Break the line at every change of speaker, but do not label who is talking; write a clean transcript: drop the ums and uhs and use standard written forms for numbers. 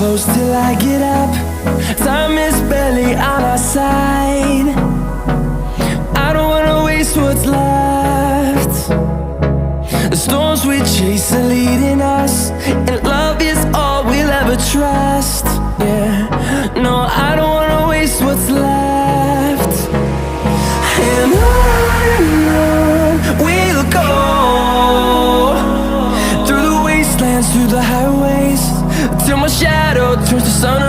close till I get up. Time is barely on our side. I don't wanna waste what's left. The storms we chase are leading us, and love is all we'll ever trust. Yeah, no, I don't wanna waste what's left. And on we'll go, through the wastelands, through the highways, till my shadow turns to sun